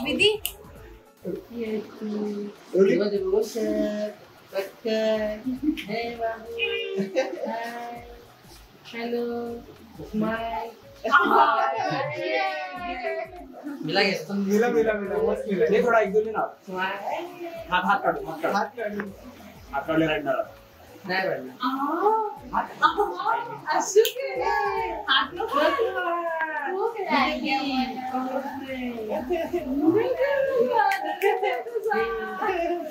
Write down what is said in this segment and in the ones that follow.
विधी हॅलो मिला घेतो मिला मस्त मिला हे थोडा एक दोन ना हात काढले रडणार नाही रडणार असू के हात नको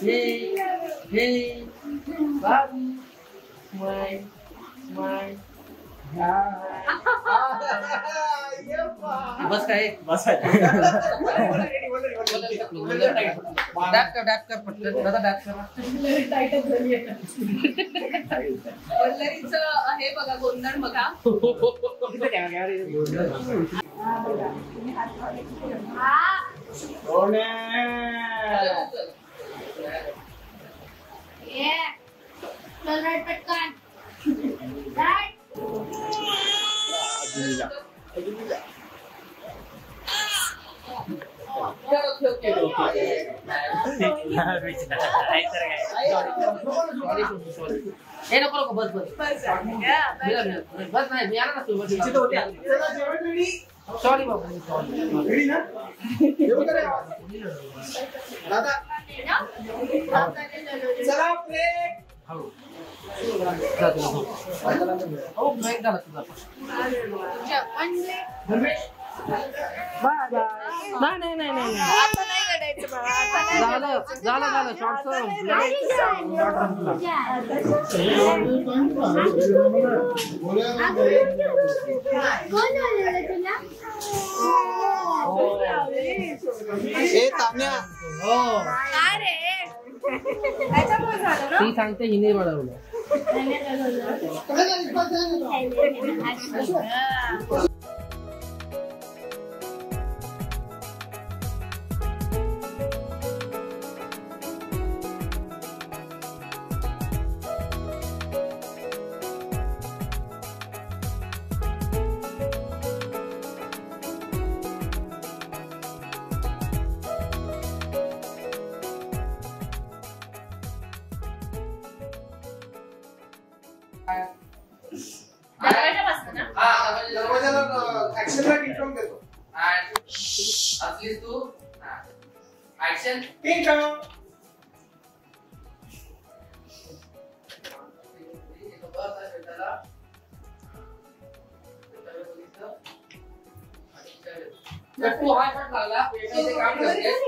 हे बाबू माय बस काय बस डॅप कर पटकन दादा डॅप कर टाइटच झाली आहे वल्लरीचं हे बघा गोंधळ बघा किती कॅमेरा ओने ये चल राइट पटकन राइट नको बस नाही मी आला ना सॉरी बाबा झालं शॉर्ट ती सांगते हिने बनवलं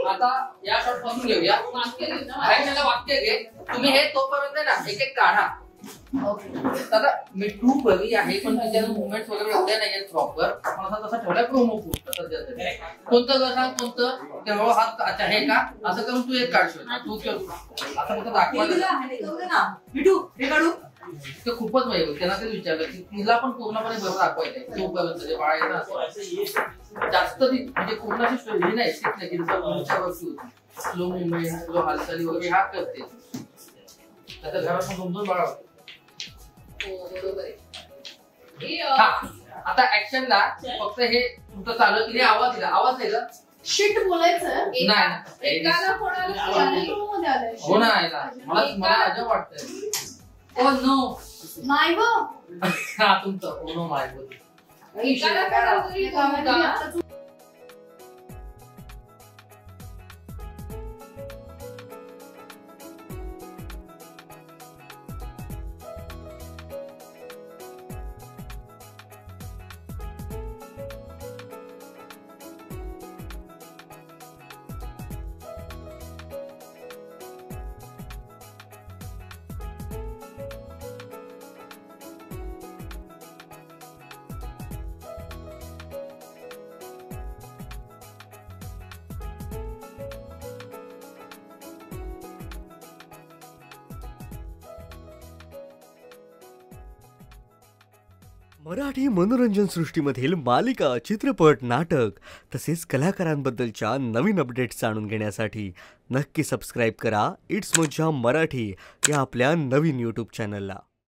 आता या शॉट पासून घेऊया वाक्य घे तुम्ही हे तोपर्यंत ना एक एक काढा दादा मी टू बरी आहे पण त्याच्यात मुवमेंट्स वगैरे एवढे नाहीयेत प्रॉपर आपण असं तसं ठेवलाय प्रोमो सध्या कोणतं कसं कोणतं तेव्हा हात अच्छा हे का असं करून तू एक काढशील तू असं फक्त दाखवायला ते खूपच माहिती त्यांना तेच विचारलं की तिला पण पूर्णपणे बरोबर दाखवायचंय तोपर्यंत जे बाळायचं जास्त ती म्हणजे पूर्ण अशी स्टोरी नाही की स्लो मुवमेंट स्लो हालचाली वगैरे हा करते त्याच्या घरात पण दोन बाळा आता ऍक्शनला फक्त हे तुमचं चालू तिने आवाज दिला आवाज दिला शिट बोलायचं नाही एकाला कोणाला हो ना मला अजब वाटतंय ओ नो माय गो हा तुमचं oh no my go Marathi मनोरंजन सृष्टीमधील मालिका, चित्रपट, नाटक तसेच कलाकारांबद्दलच्या नवीन अपडेट्स जाणून घेण्यासाठी नक्की सबस्क्राईब करा इट्स मज्जा मराठी या आपल्या नवीन यूट्यूब चॅनलला.